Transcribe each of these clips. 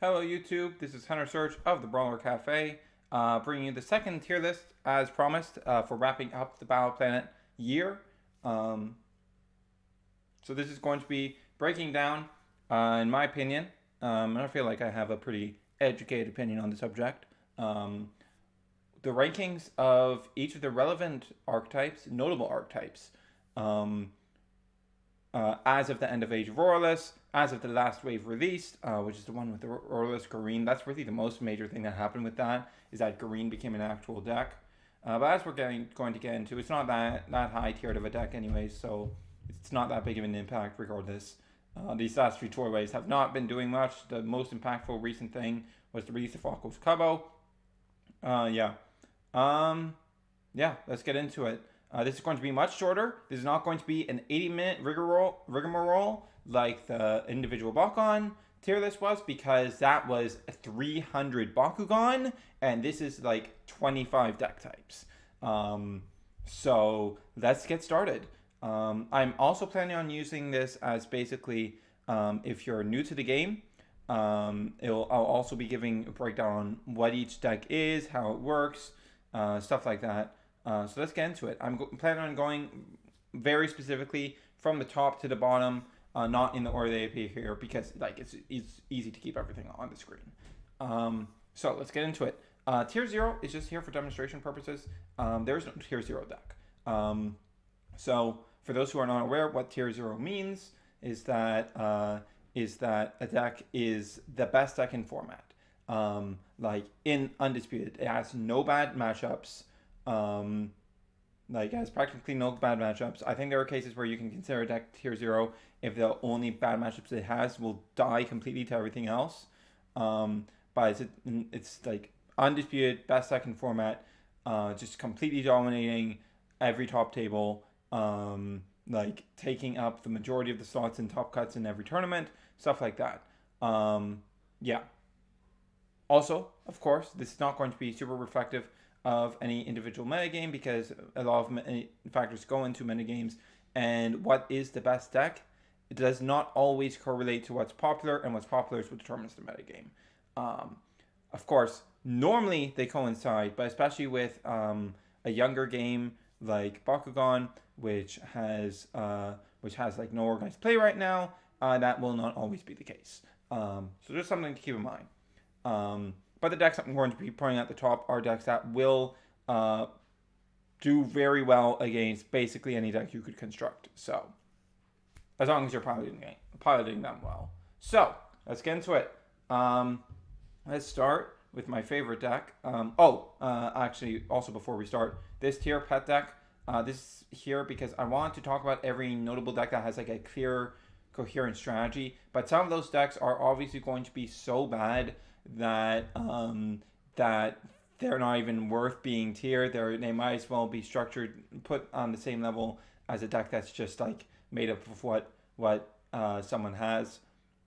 Hello YouTube, this is Hunter Search of the Brawler Cafe, bringing you the second tier list as promised for wrapping up the Battle Planet year. So this is going to be breaking down, in my opinion, and I feel like I have a pretty educated opinion on the subject, the rankings of each of the relevant archetypes, notable archetypes, as of the end of Age of Aurelus, as of the last wave released, which is the one with the Aurelus Green. That's really the most major thing that happened with that, is that Green became an actual deck. But as we're going to get into, it's not that high tiered of a deck anyways, so it's not that big of an impact regardless. These last three tour waves have not been doing much. The most impactful recent thing was the release of Aquas Cubbo. Yeah, let's get into it. This is going to be much shorter. This is not going to be an 80-minute rigmarole like the individual Bakugan tier list was, because that was 300 Bakugan, and this is like 25 deck types. So let's get started. I'm also planning on using this as basically, if you're new to the game, I'll also be giving a breakdown on what each deck is, how it works, stuff like that. So let's get into it. I'm planning on going very specifically from the top to the bottom, not in the order they appear here, because like it's easy to keep everything on the screen. So let's get into it. Tier 0 is just here for demonstration purposes. There's no Tier 0 deck. So for those who are not aware, what Tier 0 means is that a deck is the best deck in format. Like in Undisputed, it has no bad matchups. Like it has practically no bad matchups. I think there are cases where you can consider a deck tier 0 if the only bad matchups it has will die completely to everything else. But it's like Undisputed, best deck in format, just completely dominating every top table, like taking up the majority of the slots in top cuts in every tournament, stuff like that. Yeah. Also, of course, this is not going to be super reflective of any individual metagame, because a lot of factors go into metagames, and what is the best deck, it does not always correlate to what's popular, and what's popular is what determines the metagame. Of course, normally they coincide, but especially with a younger game like Bakugan, which has like no organized play right now, that will not always be the case. So just something to keep in mind. But the decks I'm going to be pointing at the top are decks that will do very well against basically any deck you could construct. So, as long as you're piloting them well. So, let's get into it. Let's start with my favorite deck. Actually, also before we start, this tier pet deck, this is here because I want to talk about every notable deck that has like a clear, coherent strategy. But some of those decks are obviously going to be so bad that that they're not even worth being tiered. They might as well be structured, put on the same level as a deck that's just like made up of what someone has,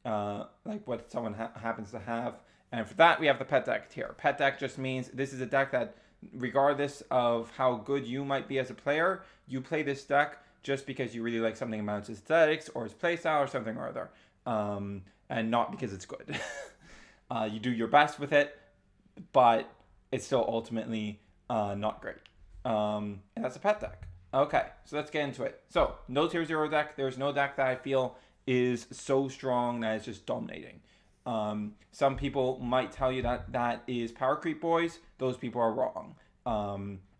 like what someone happens to have. And for that, we have the pet deck tier. Pet deck just means this is a deck that, regardless of how good you might be as a player, you play this deck just because you really like something about its aesthetics or its playstyle or something or other, and not because it's good. You do your best with it, but it's still ultimately not great. And that's a pet deck. Okay, so let's get into it. So, no tier 0 deck. There's no deck that I feel is so strong that it's just dominating. Some people might tell you that is Power Creep Boys. Those people are wrong,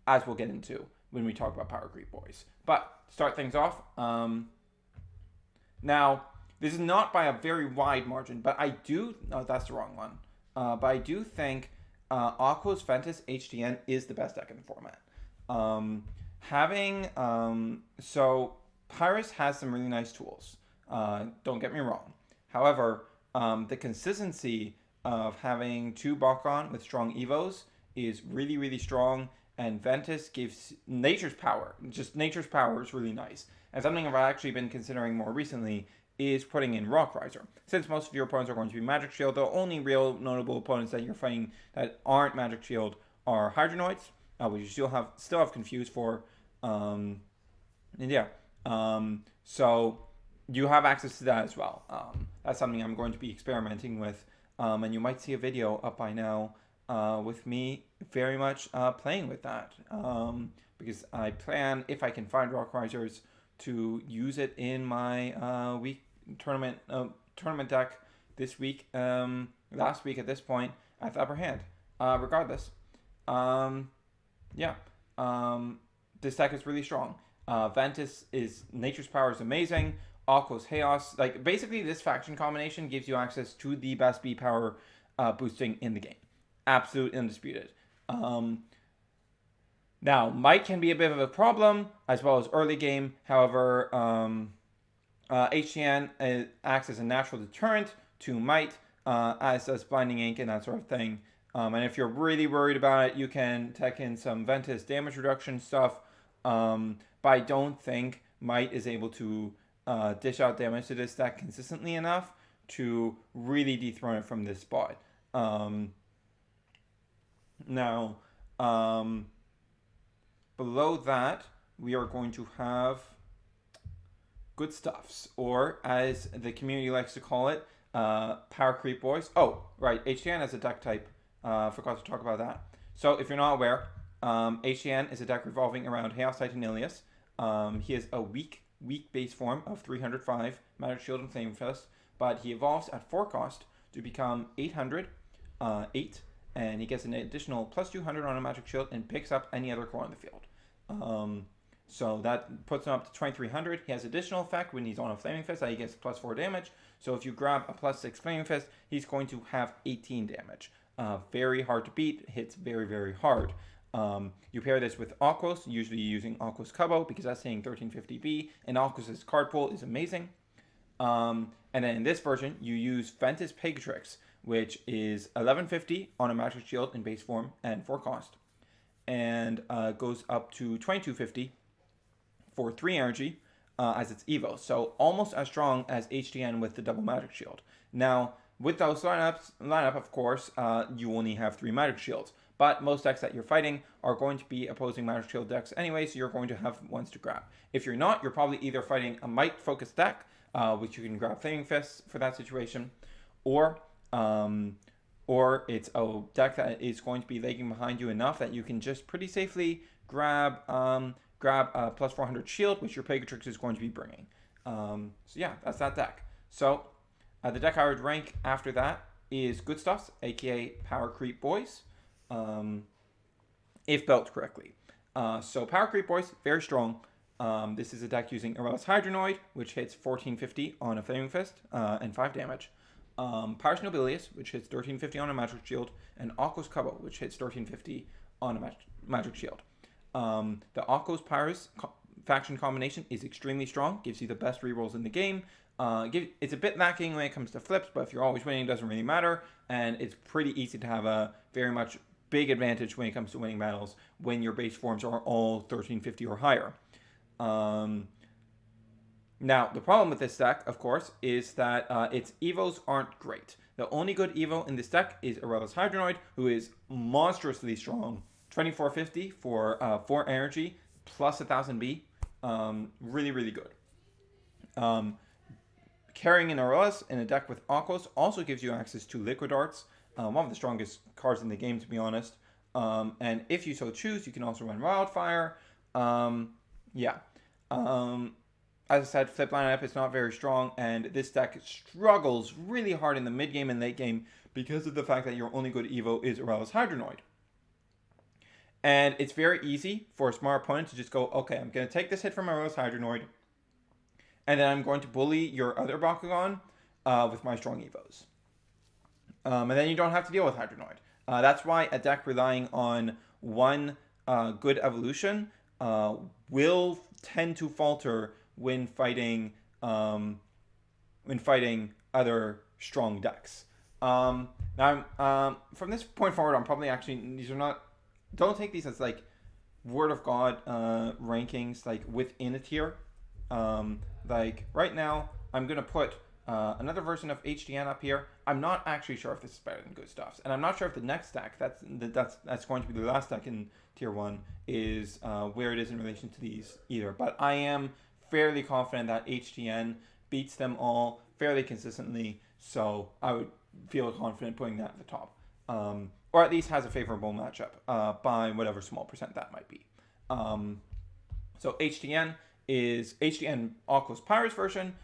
as we'll get into when we talk about Power Creep Boys. But, start things off. Now, this is not by a very wide margin, but I do... No, that's the wrong one. But I do think Aquas Ventus HTN is the best deck in the format. So, Pires has some really nice tools. Don't get me wrong. However, the consistency of having two Bakugan with strong Evos is really, really strong, and Ventus gives nature's power. Just nature's power is really nice. And something I've actually been considering more recently is putting in Rock Riser. Since most of your opponents are going to be Magic Shield, the only real notable opponents that you're fighting that aren't Magic Shield are Dragonoids, which you still have Confused for. So you have access to that as well. That's something I'm going to be experimenting with And you might see a video up by now with me very much playing with that. Because I plan, if I can find Rock Risers, to use it in my week tournament deck this week, last week at this point, at the upper hand. Regardless, yeah, this deck is really strong. Ventus is Nature's Power is amazing. Aquas Chaos, like basically this faction combination gives you access to the best B power boosting in the game. Absolute undisputed. Now, might can be a bit of a problem as well as early game. However, HTN acts as a natural deterrent to might, as does Blinding Ink and that sort of thing. And if you're really worried about it, you can tech in some Ventus damage reduction stuff. But I don't think might is able to dish out damage to this deck consistently enough to really dethrone it from this spot. Now, below that, we are going to have good stuffs, or as the community likes to call it, power creep boys. Oh, right, HTN has a deck type. Forgot to talk about that. So if you're not aware, HTN is a deck revolving around Chaos Titan Ilias. He is a weak base form of 305 Magic Shield and Flame Fist, but he evolves at 4 cost to become 800, 8, and he gets an additional plus 200 on a Magic Shield and picks up any other core on the field. So that puts him up to 2300. He has additional effect when he's on a Flaming Fist that he gets plus 4 damage. So if you grab a plus 6 Flaming Fist, he's going to have 18 damage. Very hard to beat, hits very, very hard. You pair this with Aquas, usually using Aquas Cubbo because that's saying 1350B, and Aquas' card pool is amazing. And then in this version, you use Ventus Pegatrix, which is 1150 on a Magic Shield in base form and 4 cost, and goes up to 2250 for 3 energy as its Evo. So almost as strong as HTN with the double Magic Shield. Now, with those lineup, of course, you only have 3 Magic Shields. But most decks that you're fighting are going to be opposing Magic Shield decks anyway, so you're going to have ones to grab. If you're not, you're probably either fighting a Might-focused deck, which you can grab Flaming Fists for that situation, or it's a deck that is going to be lagging behind you enough that you can just pretty safely grab a plus 400 shield, which your Pegatrix is going to be bringing. So yeah, that's that deck. So the deck I would rank after that is Good Stuffs, aka Power Creep Boys, if built correctly. So Power Creep Boys, very strong. This is a deck using Aurelus Hydronoid, which hits 1450 on a Flaming Fist and 5 damage. Pyrus Nobilius, which hits 1350 on a Magic Shield, and Aquas Cubbo, which hits 1350 on a Magic Shield. The Aquas Pires faction combination is extremely strong, gives you the best rerolls in the game. It's a bit lacking when it comes to flips, but if you're always winning, it doesn't really matter, and it's pretty easy to have a very much big advantage when it comes to winning battles when your base forms are all 1350 or higher. Now, the problem with this deck, of course, is that its Evos aren't great. The only good Evo in this deck is Aurelus Hydronoid, who is monstrously strong. 2450 for 4 energy, plus 1000 B. Really, really good. Carrying an Aurelus in a deck with Aquas also gives you access to Liquid Arts, one of the strongest cards in the game, to be honest. And if you so choose, you can also run Wildfire. As I said, flip lineup is not very strong, and this deck struggles really hard in the mid game and late game because of the fact that your only good Evo is Aurelus Hydronoid. And it's very easy for a smart opponent to just go, okay, I'm going to take this hit from Aurelus Hydronoid, and then I'm going to bully your other Bakugan with my strong Evos. And then you don't have to deal with Hydronoid. That's why a deck relying on one good evolution will tend to falter when fighting other strong decks. Now, from this point forward, I'm probably don't take these as like word of God rankings like within a tier. Like right now, I'm gonna put another version of HTN up here. I'm not actually sure if this is better than Good Stuffs, and I'm not sure if the next deck that's going to be the last deck in tier 1 is where it is in relation to these either. But I am fairly confident that HTN beats them all fairly consistently, so I would feel confident putting that at the top. Or at least has a favorable matchup by whatever small percent that might be. So HTN is HTN Aquas Pires version.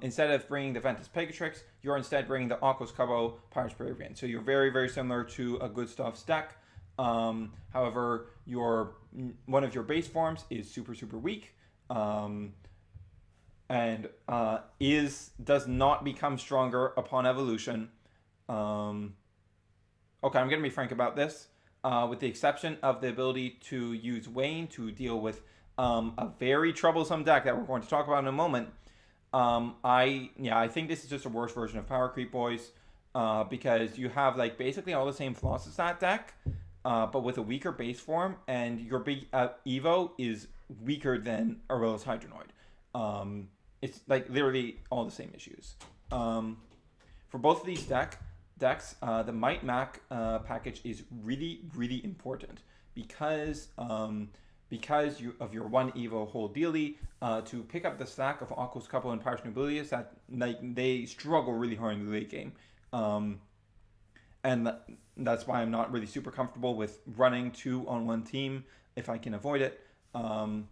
Instead of bringing the Ventus Pegatrix, you're instead bringing the Aquas Cabo Pires Peruvian. So you're very, very similar to a Good Stuff's deck. However, one of your base forms is super, super weak. And does not become stronger upon evolution. Okay, I'm going to be frank about this. With the exception of the ability to use Wayne to deal with a very troublesome deck that we're going to talk about in a moment. I think this is just a worse version of Power Creep Boys, because you have like basically all the same flaws as that deck, but with a weaker base form, and your big Evo is weaker than Aurelus Hydronoid. It's like literally all the same issues. For both of these decks, the Might Mac package is really, really important because of your one Evo whole dealy to pick up the stack of Aquas Couple and Pires Nobilius that they struggle really hard in the late game. And that's why I'm not really super comfortable with running 2 on one team if I can avoid it. What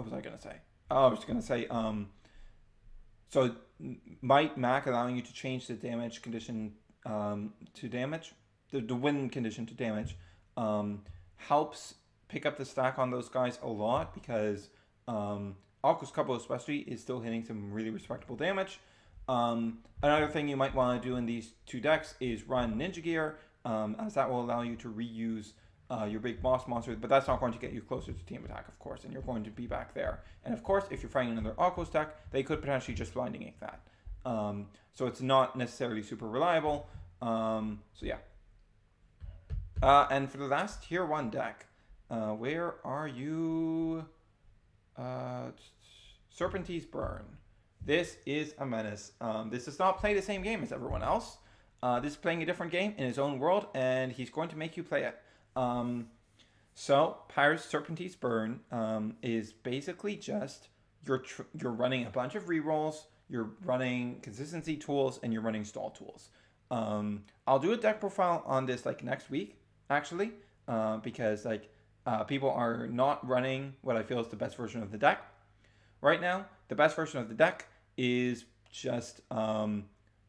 was I going to say? I was going to say, so Might Mac allowing you to change the damage condition to damage, the win condition to damage, helps pick up the stack on those guys a lot because Aquas Couple especially is still hitting some really respectable damage. Another thing you might want to do in these 2 decks is run Ninja Gear, as that will allow you to reuse your big boss monsters, but that's not going to get you closer to team attack, of course, and you're going to be back there. And of course, if you're fighting another Aquas deck, they could potentially just blinding ink that. So it's not necessarily super reliable. And for the last tier 1 deck, where are you? Serpentine Burn. This is a menace. This does not play the same game as everyone else. This is playing a different game in his own world, and he's going to make you play it. So Pires Serpentine Burn is basically just you're running a bunch of rerolls, you're running consistency tools, and you're running stall tools. I'll do a deck profile on this like next week, actually, because people are not running what I feel is the best version of the deck. Right now, the best version of the deck is just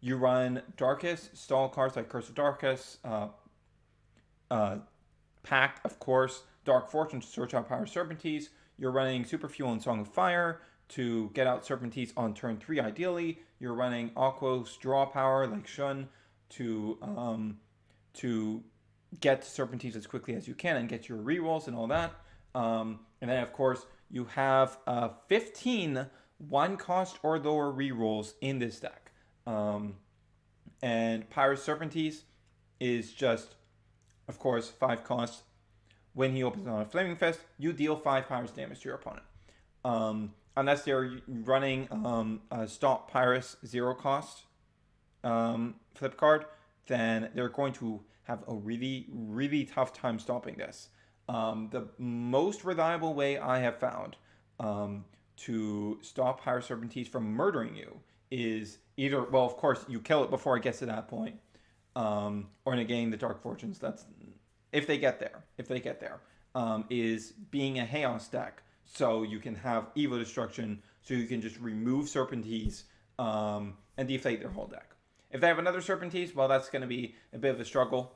you run Darkest, stall cards like Curse of Darkest, Pact, of course, Dark Fortune to search out Power Serpentines. You're running Super Fuel and Song of Fire to get out Serpentines on turn 3 ideally. You're running Aquos Draw Power like Shun to get Serpentines as quickly as you can and get your rerolls and all that. And then, of course, you have 15 1-cost or lower rerolls in this deck. And Pires Serpentines is just, of course, 5 cost. When he opens on a Flaming Fist, you deal 5 Pires damage to your opponent. Unless they're running a Stop Pires 0 cost flip card, then they're going to have a really, really tough time stopping this. The most reliable way I have found to stop Pires Serpentines from murdering you is either, well, of course, you kill it before it gets to that point, or negating the Dark Fortunes. That's if they get there. Is being a Chaos deck, so you can have Evo Destruction, so you can just remove Serpentines and deflate their whole deck. If they have another Serpentines, well, that's going to be a bit of a struggle.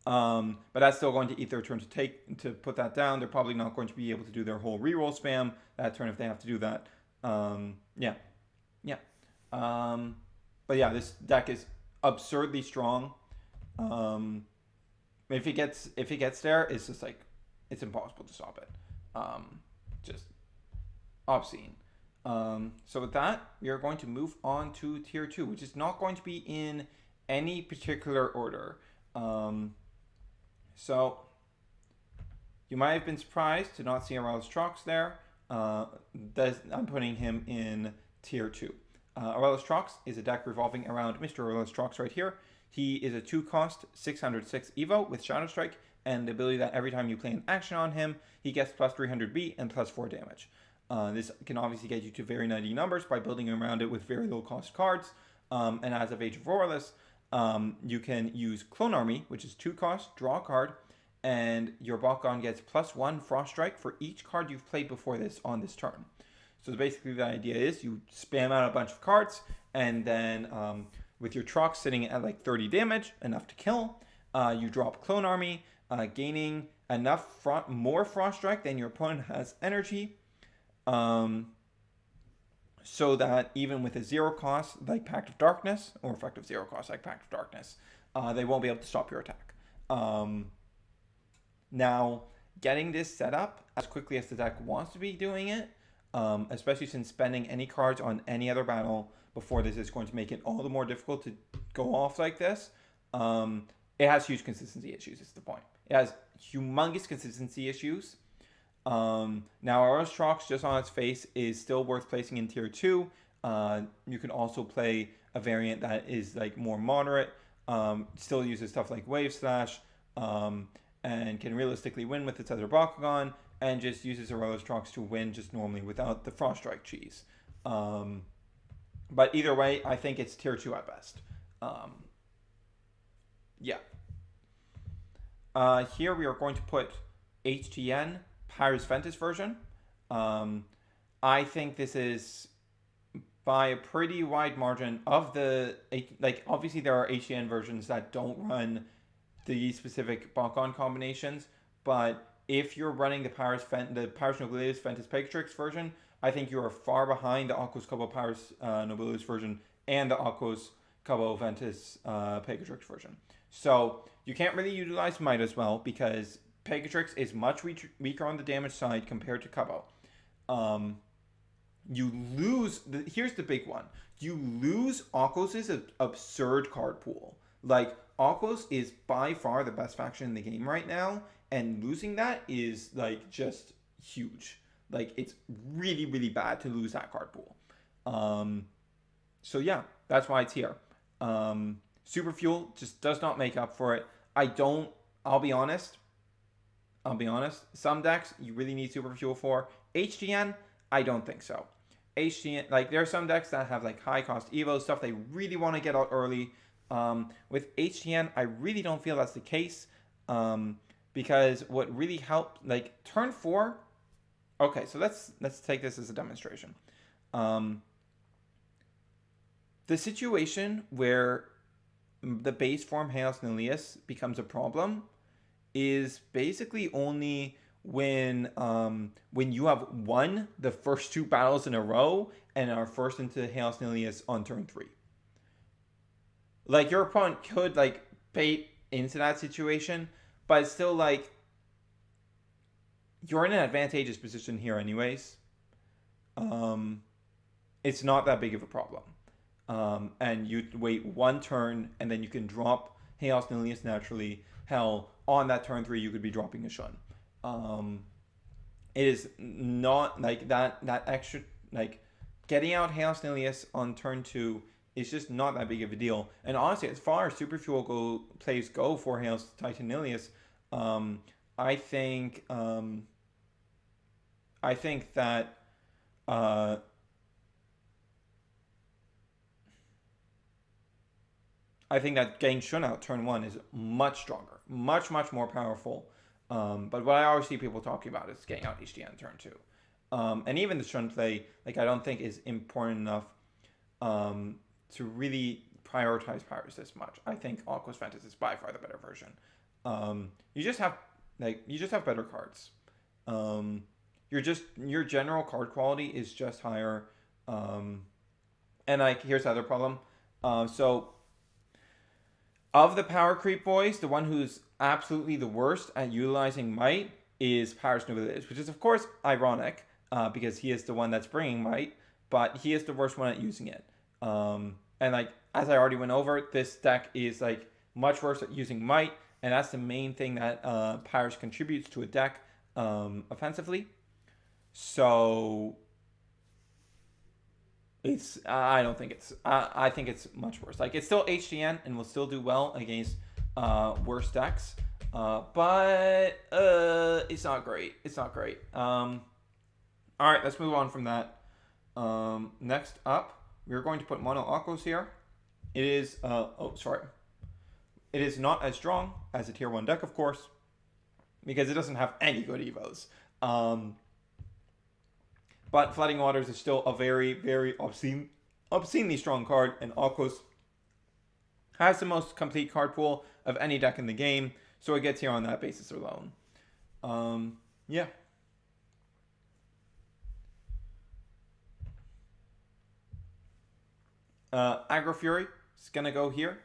But that's still going to eat their turn to put that down. They're probably not going to be able to do their whole reroll spam that turn if they have to do that. But yeah, this deck is absurdly strong. If it gets there, it's just like it's impossible to stop it. Just obscene. So with that, we are going to move on to tier 2, which is not going to be in any particular order. So you might have been surprised to not see Aurelus Trox there. I'm putting him in tier 2. Aurelus Trox is a deck revolving around Mr. Aurelus Trox right here. He is a 2-cost 606 Evo with Shadow Strike and the ability that every time you play an action on him, he gets plus 300 B and plus 4 damage. This can obviously get you to very nutty numbers by building around it with very low cost cards. And as of Age of Aurelus, you can use Clone Army, which is 2 cost, draw a card, and your Bakugan gets +1 Frost Strike for each card you've played before this on this turn. So basically the idea is you spam out a bunch of cards, and then with your truck sitting at like 30 damage, enough to kill, you drop Clone Army, gaining enough more Frost Strike than your opponent has energy, so that even with a 0 cost like Pact of Darkness, or effective 0 cost like Pact of Darkness, they won't be able to stop your attack. Now, getting this set up as quickly as the deck wants to be doing it, especially since spending any cards on any other battle before this is going to make it all the more difficult to go off like this, it has huge consistency issues, is the point. It has humongous consistency issues. Now, Aura's Trox, just on its face, is still worth placing in tier 2. You can also play a variant that is like more moderate, still uses stuff like Wave Slash, and can realistically win with its other Bakugan, and just uses Aura's Trox to win just normally without the Frost Strike cheese. But either way, I think it's tier 2 at best. Yeah. Here we are going to put HTN Pires Ventus version. I think this is by a pretty wide margin of the, like, obviously there are HTN versions that don't run the specific Bakugan combinations, but if you're running the Pires Nobilitas Ventus Pegatrix version, I think you are far behind the Aquas Cabo Pires Nobilitas version and the Aquas Cabo Ventus Pegatrix version. So you can't really utilize Might as well, because Pegatrix is much weaker on the damage side compared to Cabo. You lose, here's the big one. You lose Aquos' absurd card pool. Like, Aquos is by far the best faction in the game right now, and losing that is, like, just huge. Like, it's really, really bad to lose that card pool. So yeah, that's why it's here. Super Fuel just does not make up for it. I'll be honest. Some decks you really need Super Fuel for. HTN, I don't think so. HTN, like, there are some decks that have like high cost Evo stuff they really want to get out early. With HTN, I really don't feel that's the case. Because what really helped, like, turn 4. Okay, so let's take this as a demonstration. The situation where the base form Haos Nilius becomes a problem is basically only when you have won the first 2 battles in a row and are forced into Haos Nilius on turn 3. Like, your opponent could, like, bait into that situation, but it's still, like, you're in an advantageous position here anyways. It's not that big of a problem. And you wait 1 turn, and then you can drop Haos Nilius naturally. Hell, on that turn 3, you could be dropping a Shun. It is not, like, that extra, like, getting out Haos Nilius on turn 2 is just not that big of a deal. And honestly, as far as Super Fuel plays go for Haos Titan Nilius, I think that getting Shun out turn 1 is much stronger, much more powerful. But what I always see people talking about is getting out HTN turn 2. And even the Shun play, like, I don't think is important enough to really prioritize Pires this much. I think Aquas Ventus is by far the better version. You just have better cards. Your general card quality is just higher. And, like, here's the other problem. So of the power creep boys, the one who's absolutely the worst at utilizing Might is Pires Nobilitas, which is of course ironic, because he is the one that's bringing Might, but he is the worst one at using it. And, like, as I already went over, this deck is, like, much worse at using Might, and that's the main thing that Pires contributes to a deck offensively. So I think it's much worse. Like, it's still HTN and will still do well against worse decks, but it's not great. All All right, let's move on from that. Next up, we're going to put mono Aquas here. It is, It is not as strong as a tier 1 deck, of course, because it doesn't have any good evos. But Flooding Waters is still a very, very obscenely strong card, and Aquas has the most complete card pool of any deck in the game, so it gets here on that basis alone. Yeah. Agra Fury is going to go here.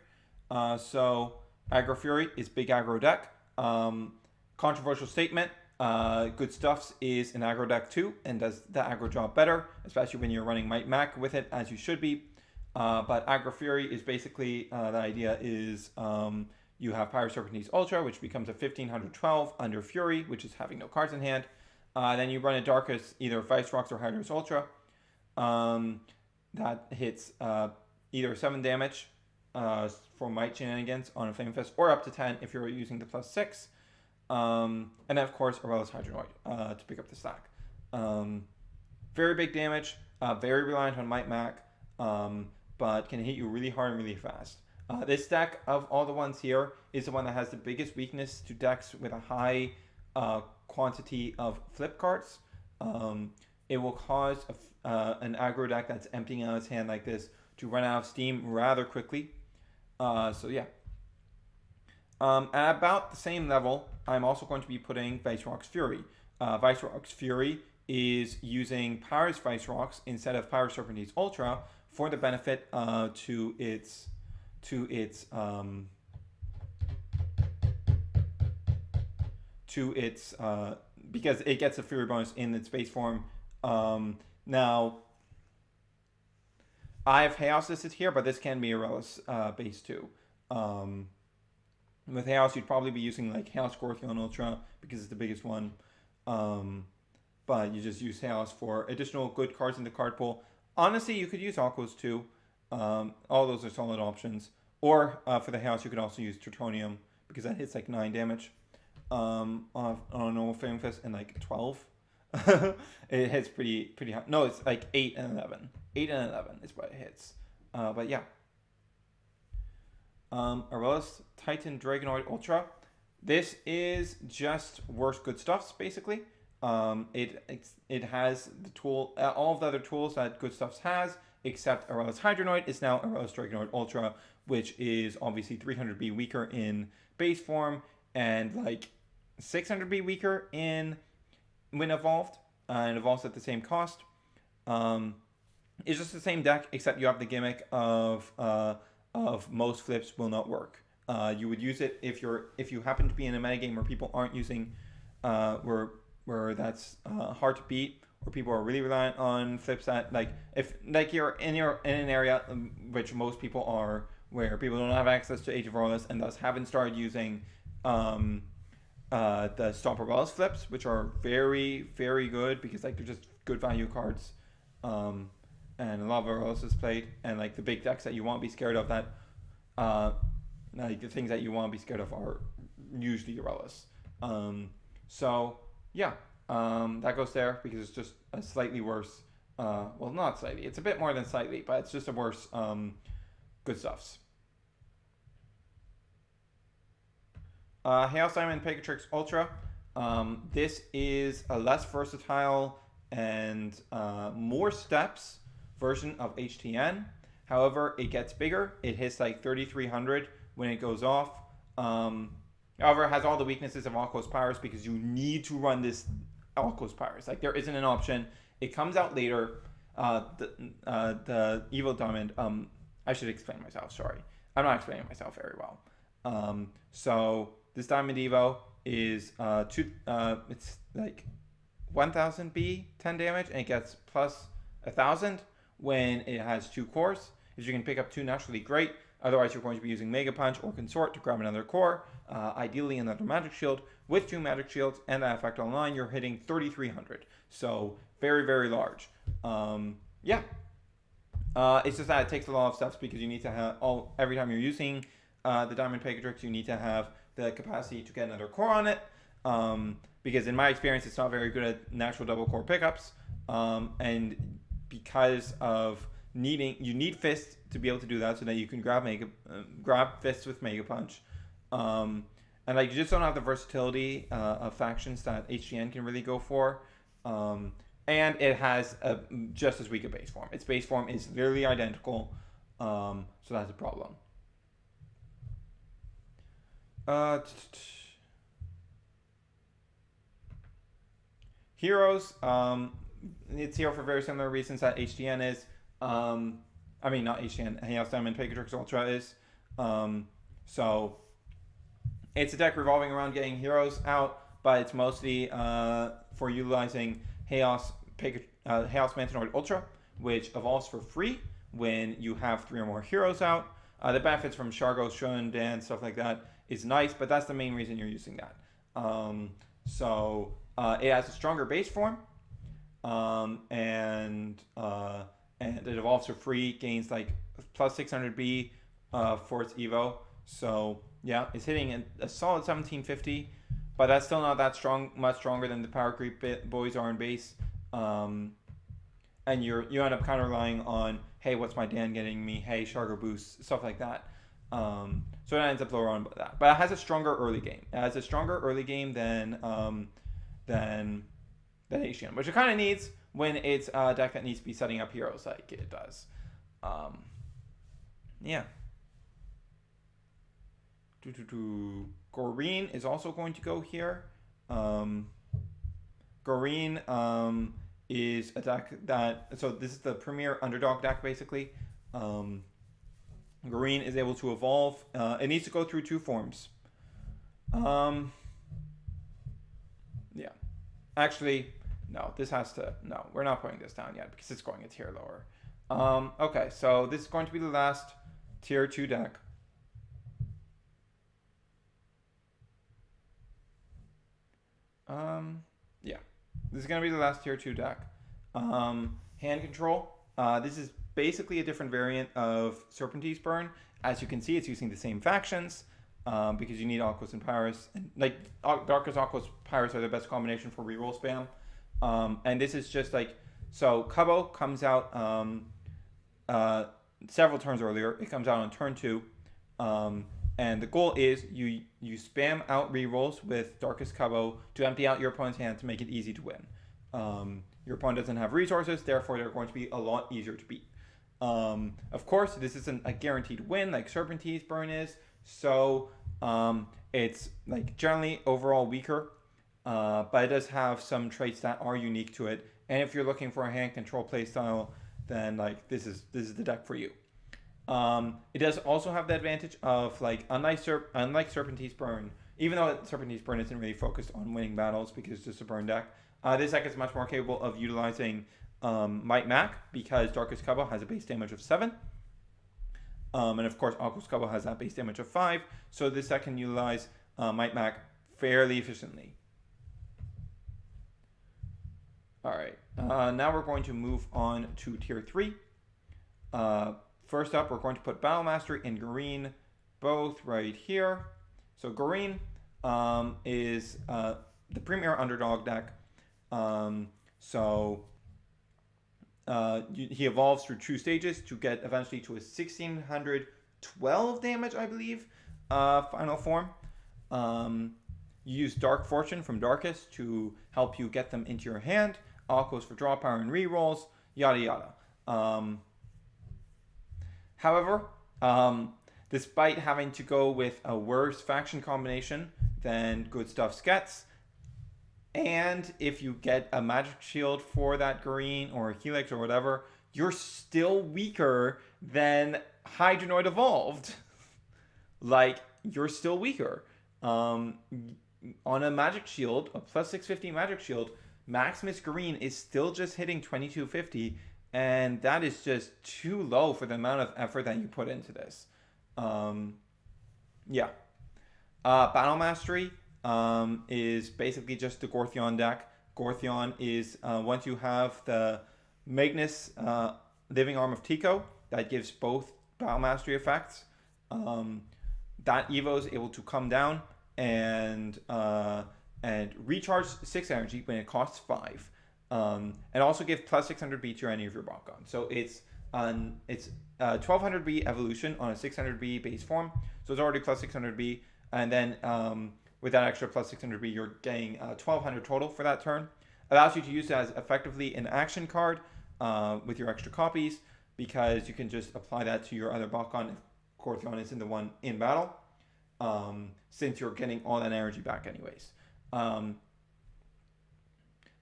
So Agra Fury is big aggro deck. Controversial statement. Good Stuffs is an aggro deck too, and does the aggro job better, especially when you're running Might Mac with it, as you should be. But Agra Fury is basically, the idea is you have Pyro Serpentine Ultra, which becomes a 1512 under Fury, which is having no cards in hand. Then you run a Darkest, either Viceroy or Hydros Ultra. That hits either 7 damage for Might Shenanigans on a Flame Fist, or up to 10 if you're using the +6. And then, of course, Aurelus Hydronoid to pick up the stack. Very big damage, very reliant on Might Mac, but can hit you really hard and really fast. This deck, of all the ones here, is the one that has the biggest weakness to decks with a high quantity of flip cards. It will cause an aggro deck that's emptying out its hand like this to run out of steam rather quickly. So yeah. At about the same level, I'm also going to be putting Viceroy Fury. Viceroy Fury is using Pires Viceroys instead of Pyro Serpentine Ultra for the benefit to its because it gets a Fury bonus in its base form. Now, I have Chaos listed here, but this can be Aurelus base too. With Chaos, you'd probably be using like Chaos Scorpion Ultra because it's the biggest one. But you just use Chaos for additional good cards in the card pool. Honestly, you could use Aquas too. All those are solid options. Or for the Chaos, you could also use Tritonium because that hits like 9 damage on a normal Flame Fist and like 12. It hits pretty high. No, it's like 8 and 11. 8 and 11 is what it hits. But yeah. Aurelus Titan Dragonoid Ultra. This is just worse Good Stuffs, basically. It has the tool, all of the other tools that Good Stuffs has, except Aurelus Hydronoid is now Aurelus Dragonoid Ultra, which is obviously 300B weaker in base form and like 600B weaker when evolved, and evolves at the same cost. It's just the same deck, except you have the gimmick of most flips will not work. You would use it if you happen to be in a metagame where people aren't using where that's hard to beat, or people are really reliant on flips that if you're in an area which most people are, where people don't have access to Age of Aurelus and thus haven't started using the Stop Aurelus flips, which are very, very good because they're just good value cards. And a lot of Aurelus is played, and the big decks that you won't be scared of, that the things that you want to be scared of are usually Aurelus. So yeah, that goes there because it's just a slightly worse. Well, not slightly. It's a bit more than slightly, but it's just a worse Good Stuffs. Hail Simon Pegatrix Ultra. This is a less versatile and more steps version of HTN. However, it gets bigger. It hits like 3,300 when it goes off. However, it has all the weaknesses of Aquas Pires because you need to run this Aquas Pires. There isn't an option. It comes out later. The Evil Diamond. I should explain myself. Sorry, I'm not explaining myself very well. So this Diamond Evo is it's like 1,000 B, 10 damage, and it gets plus 1,000 when it has 2 cores. If you can pick up 2 naturally, great. Otherwise, you're going to be using Mega Punch or Consort to grab another core, ideally another Magic Shield. With 2 Magic Shields and that effect online, you're hitting 3,300. So very, very large. Yeah. It's just that it takes a lot of steps because you need to have every time you're using the Diamond Pegatrix, you need to have the capacity to get another core on it. Because in my experience, it's not very good at natural double core pickups. and because of you need fists to be able to do that, so that you can grab fists with Mega Punch. And like you just don't have the versatility of factions that HTN can really go for. And it has just as weak a base form. Its base form is literally identical, so that's a problem. Heroes, it's here for very similar reasons that HTN is. I mean, not HTN, Chaos Diamond Pegatrix Ultra is. So it's a deck revolving around getting heroes out, but it's mostly for utilizing Chaos Mantinoid Ultra, which evolves for free when you have 3 or more heroes out. The benefits from Shargo, Shun, Dan, stuff like that is nice, but that's the main reason you're using that. It has a stronger base form, and it evolves for free, gains like plus 600B for its Evo. So yeah, it's hitting a solid 1750, but that's still not that strong, much stronger than the power creep boys are in base. And you end up kind of relying on, hey, what's my Dan getting me? Hey, Shargo boost, stuff like that. So it ends up lower on that, but it has a stronger early game. It has a stronger early game than HTN, which it kind of needs when it's a deck that needs to be setting up heroes like it does. Yeah. Goreen is also going to go here. Goreen is a deck so this is the premier underdog deck basically. Goreen is able to evolve. It needs to go through 2 forms. Yeah. Actually, no, we're not putting this down yet because it's going a tier lower. Okay, so this is going to be the last tier 2 deck. Yeah, this is going to be the last tier 2 deck. Hand control. This is basically a different variant of Serpentine's Burn. As you can see, it's using the same factions because you need Aquas and Pires. And like Darkest Aquas Pires are the best combination for reroll spam. And this is just like, so Cubbo comes out several turns earlier. It comes out on turn 2. And the goal is you spam out rerolls with Darkest Cubbo to empty out your opponent's hand to make it easy to win. Your opponent doesn't have resources, therefore they're going to be a lot easier to beat. Of course, this isn't a guaranteed win like Serpentine's Burn is, so it's like generally overall weaker, but it does have some traits that are unique to it. And if you're looking for a hand control playstyle, then like this is the deck for you. It does also have the advantage of like unlike Serpentine's Burn, even though Serpentine's Burn isn't really focused on winning battles because it's just a burn deck. This deck is much more capable of utilizing Might Mac because Darkest Cubbo has a base damage of 7. And of course, Aquas Cubbo has that base damage of 5. So this deck can utilize Might Mac fairly efficiently. Alright, now we're going to move on to tier 3. First up, we're going to put Battle Mastery and Goreen both right here. So Goreen is the premier underdog deck. He evolves through 2 stages to get eventually to a 1612 damage, I believe, final form. You use Dark Fortune from Darkest to help you get them into your hand. Aquas for draw power and rerolls, yada yada. However, despite having to go with a worse faction combination than Good Stuff gets, and if you get a Magic Shield for that Green or a Helix or whatever, you're still weaker than Hydronoid Evolved. Like, you're still weaker. On a Magic Shield, a plus 650 Magic Shield, Maximus Green is still just hitting 2250, and that is just too low for the amount of effort that you put into this. Yeah. Battle Mastery is basically just the Gortheon deck. Gortheon is, once you have the Magnus Living Arm of Tico, that gives both Battle Mastery effects. That Evo is able to come down and recharge 6 energy when it costs 5. And also give plus 600B to any of your Bakugan. So it's 1200B evolution on a 600B base form. So it's already plus 600B. And then with that extra plus 600B, you're getting 1200 total for that turn. Allows you to use it as effectively an action card with your extra copies, because you can just apply that to your other Bakugan if Gortheon isn't the one in battle, since you're getting all that energy back anyways.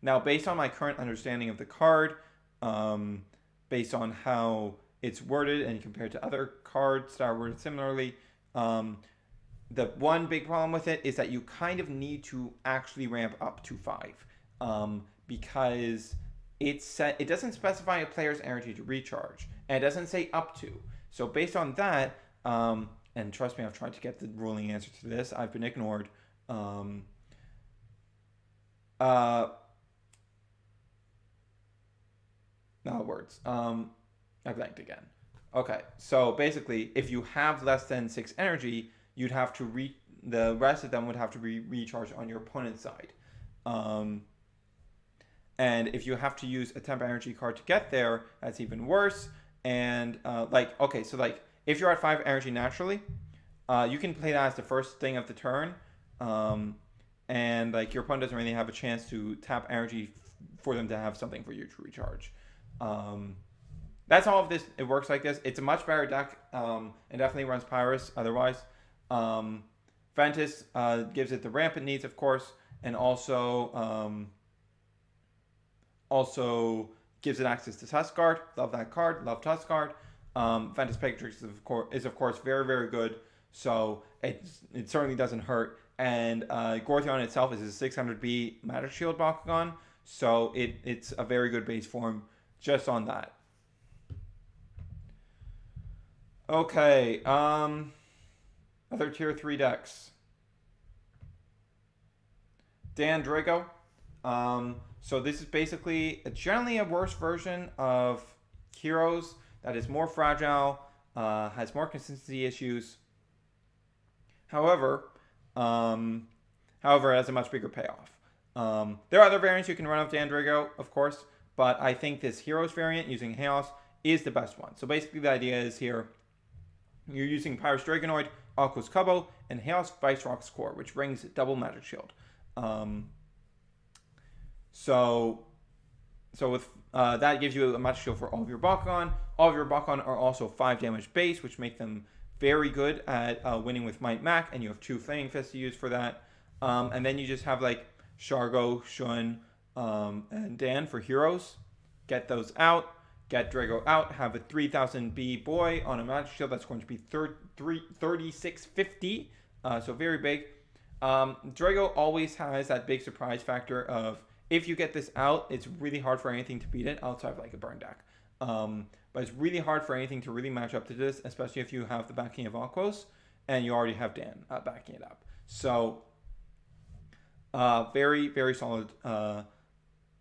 Now, based on my current understanding of the card, based on how it's worded and compared to other cards that are worded similarly, the one big problem with it is that you kind of need to actually ramp up to 5, because it doesn't specify a player's energy to recharge, and it doesn't say up to. So based on that, and trust me, I've tried to get the ruling answer to this. I've been ignored. No words. I blanked again. Okay, so basically, if you have less than 6 energy, you'd have to the rest of them would have to be recharged on your opponent's side. And if you have to use a temp energy card to get there, that's even worse. And if you're at 5 energy naturally, you can play that as the first thing of the turn. And like your opponent doesn't really have a chance to tap energy for them to have something for you to recharge. That's all of this. It works like this. It's a much better deck. It definitely runs Pires otherwise. Ventus gives it the ramp it needs, of course, and also gives it access to Tuskguard. Love that card. Love Tuskguard. Ventus Pegatrix is of course very, very good. So it certainly doesn't hurt. And Gortheon itself is a 600B Magic Shield Bakugan, so it's a very good base form just on that. Okay, other tier 3 decks. Dan Drago. So this is basically generally a worse version of Heroes that is more fragile, has more consistency issues. However, it has a much bigger payoff. There are other variants you can run of Dan Drago, of course, but I think this Heroes variant using Chaos is the best one. So basically the idea is here, you're using Pires Dragonoid, Aquas Cubbo, and Chaos Viceroy's Core, which brings double Magic Shield. So with that gives you a Magic Shield for all of your Bakugan. All of your Bakugan are also 5 damage base, which make them very good at winning with Might Mac, and you have 2 Flaming Fists to use for that. And then you just have like Shargo, Shun, and Dan for heroes. Get those out. Get Drago out. Have a 3000B boy on a Magic Shield that's going to be 3650. So very big. Drago always has that big surprise factor of, if you get this out, it's really hard for anything to beat it outside of like a burn deck. But it's really hard for anything to really match up to this, especially if you have the backing of Aquas and you already have Dan backing it up. So very, very solid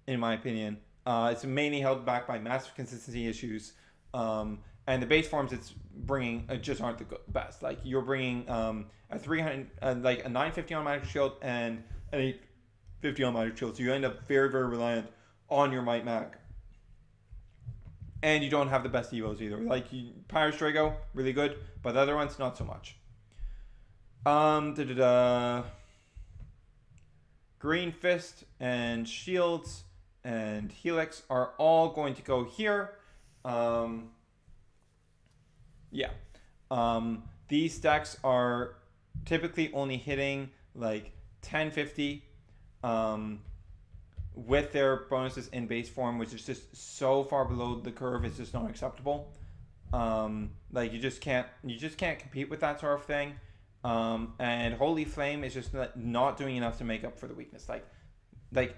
in my opinion. It's mainly held back by massive consistency issues. And the base forms it's bringing just aren't the best. Like you're bringing a 300, like a 950 on Magic Shield and an 850 on Magic Shield. So you end up very, very reliant on your Might Mac. And you don't have the best Evos either. Like Pires Drago, really good, but the other ones not so much. Green Fist and Shields and Helix are all going to go here. These decks are typically only hitting like 1050 with their bonuses in base form, which is just so far below the curve, it's just not acceptable. Like you just can't compete with that sort of thing. And Holy Flame is just not doing enough to make up for the weakness. Like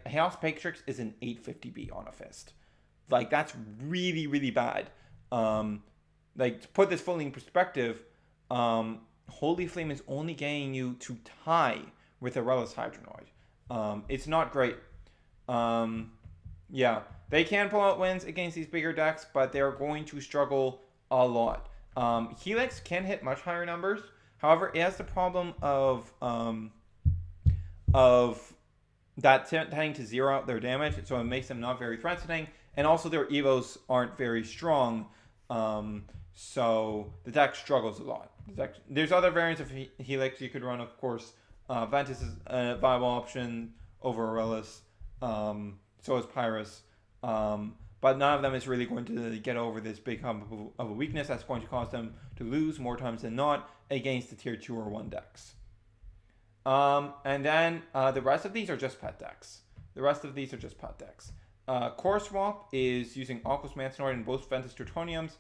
Chaos Patrix is an 850B on a fist. Like that's really, really bad. Like to put this fully in perspective, Holy Flame is only getting you to tie with Aurelus Hydronoid. It's not great. They can pull out wins against these bigger decks, but they're going to struggle a lot. Helix can hit much higher numbers. However, it has the problem of that tending to zero out their damage, so it makes them not very threatening, and also their evos aren't very strong, so the deck struggles a lot. There's other variants of Helix you could run, of course. Ventus is a viable option over Aurelus, so is Pires, but none of them is really going to get over this big hump of a weakness that's going to cause them to lose more times than not against the tier 2 or 1 decks. And then the rest of these are just pet decks. Core Swap is using Aquas Mantinoid and both Ventus Draconiums.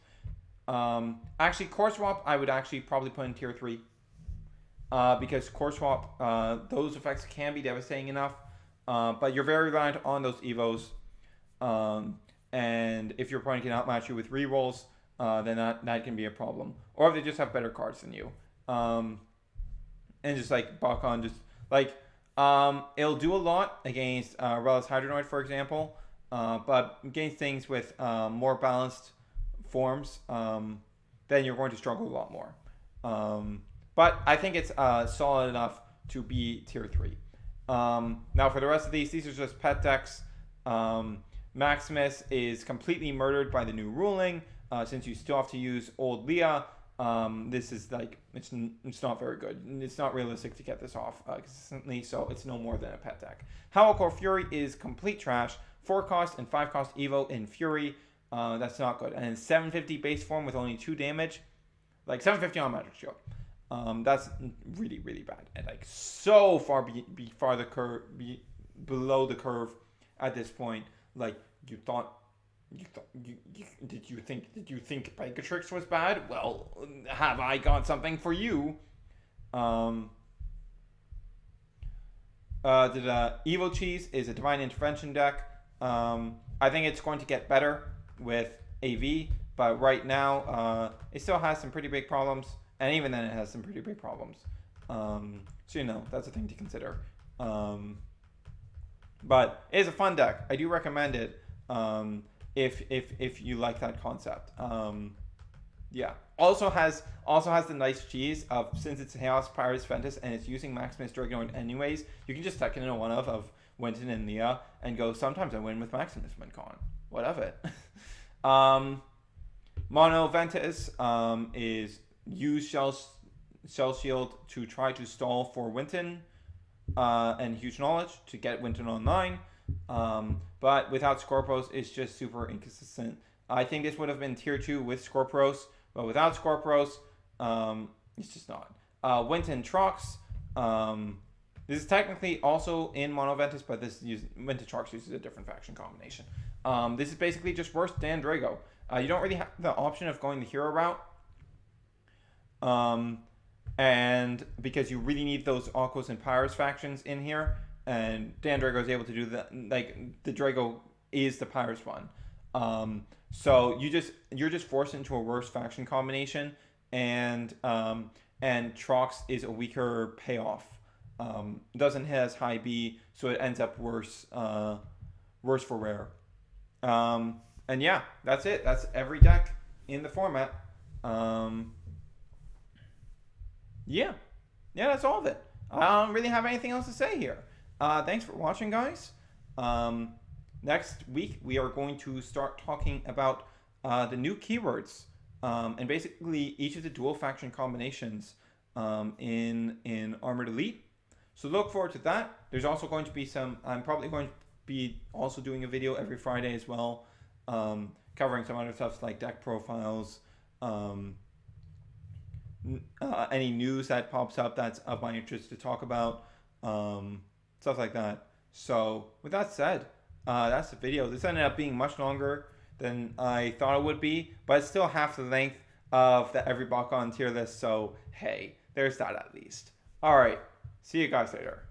Actually, Core Swap I would actually probably put in tier 3. Because Core Swap, those effects can be devastating enough. But you're very reliant on those evos. And if your opponent can outmatch you with rerolls, then that can be a problem. Or if they just have better cards than you. And just like Bakugan, just like it'll do a lot against Aurelus Hydronoid, for example, but against things with more balanced forms, then you're going to struggle a lot more. But I think it's solid enough to be tier 3. Now for the rest of these are just pet decks. Maximus is completely murdered by the new ruling, since you still have to use old Leah. This is like, it's not very good. It's not realistic to get this off consistently, so it's no more than a pet deck. Agra Fury is complete trash. 4 cost and 5 cost Evo in Fury. That's not good. And 750 base form with only 2 damage. Like 750 on Magic Shield. That's really, really bad. And like so far below the curve at this point. Like did you think Bellatrix was bad? Well, have I got something for you? The Evo Cheese is a Divine Intervention deck. I think it's going to get better with AV, but right now it still has some pretty big problems, and even then it has some pretty big problems. So that's a thing to consider. But it is a fun deck. I do recommend it. If you like that concept. Yeah. Also has the nice cheese of, since it's Chaos Pires Ventus and it's using Maximus Dragonoid anyways, you can just tuck in a one of Winton and Leah and go, sometimes I win with Maximus WinCon. What of it? Mono Ventus is use Shell Shield to try to stall for Winton and Huge Knowledge to get Winton online. But without Scorpros, it's just super inconsistent. I think this would have been tier 2 with Scorpros, but without Scorpros, it's just not. Winton Trox, this is technically also in Mono Ventus, but Winton Trox uses a different faction combination. This is basically just worse than Drago. You don't really have the option of going the hero route. And because you really need those Aquas and Pires factions in here, and Dan Drago is able to do that. Like the Drago is the Pires one, so you're just forced into a worse faction combination, and Trox is a weaker payoff. Doesn't hit as high B, so it ends up worse for rare. And yeah, that's it. That's every deck in the format. Yeah, that's all of it. I don't really have anything else to say here. Thanks for watching, guys. Next week, we are going to start talking about the new keywords and basically each of the dual faction combinations in Armored Elite. So look forward to that. There's also going to be I'm probably going to be also doing a video every Friday as well, covering some other stuff like deck profiles, any news that pops up that's of my interest to talk about, stuff like that. So with that said, that's the video. This ended up being much longer than I thought it would be, but it's still half the length of the every Bakugan tier list, so hey, there's that at least. Alright, see you guys later.